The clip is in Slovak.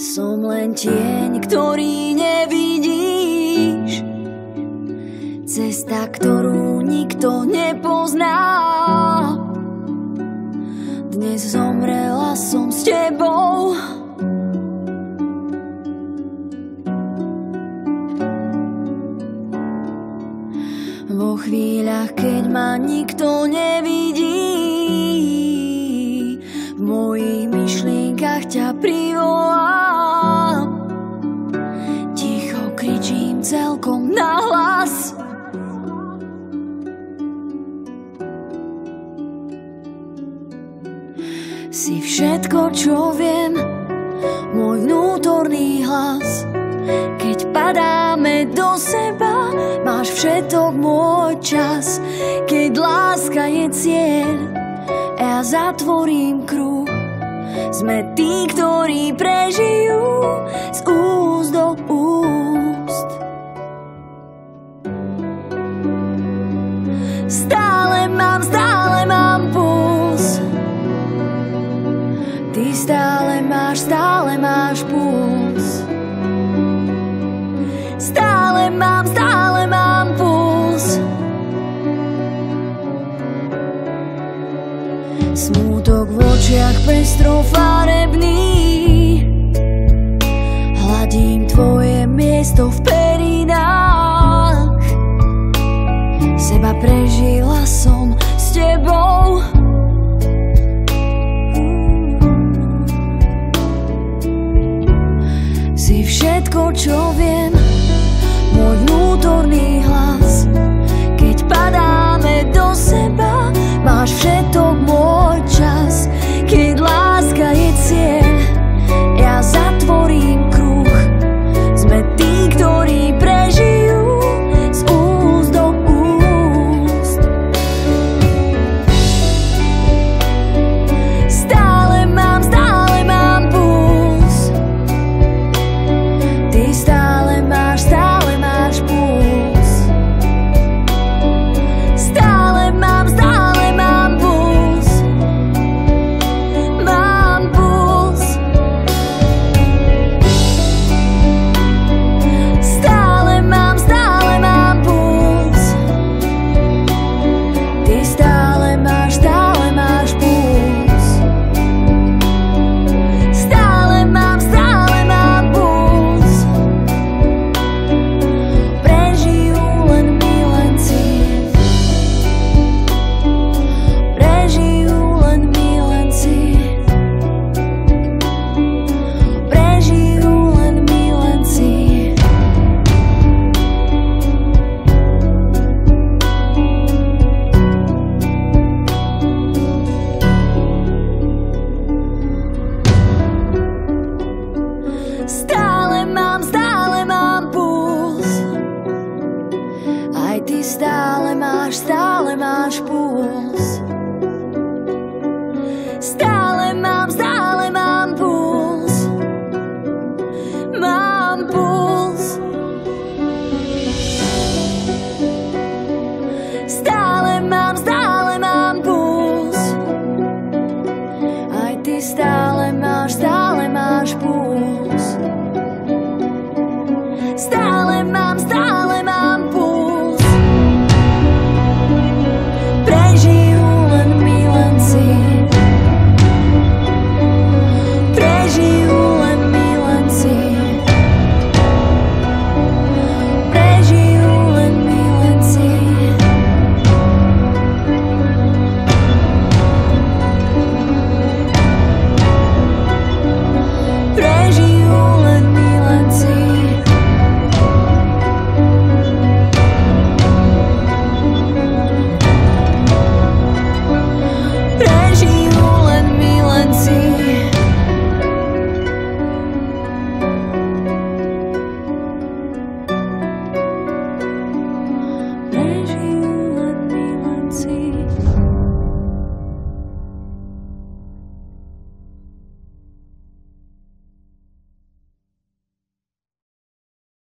Som len tieň, ktorý nevidíš, cesta, ktorú nikto nepozná. Dnes zomrela som s tebou. Vo chvíľach, keď ma nikto nevidí, v mojich myšlienkach ťa privolám. Ticho kričím celkom nahlas. Si všetko, čo viem, môj vnútorný hlas. Keď padáme do seba, máš všetok môj čas. Keď láska je cieľ, ja zatvorím kruh. Sme tí, ktorí prežijú z úst do úst. Stále mám puls. Ty stále máš puls. Stále mám puls. Smútok v očiach pestrofarebný, hladím tvoje miesto v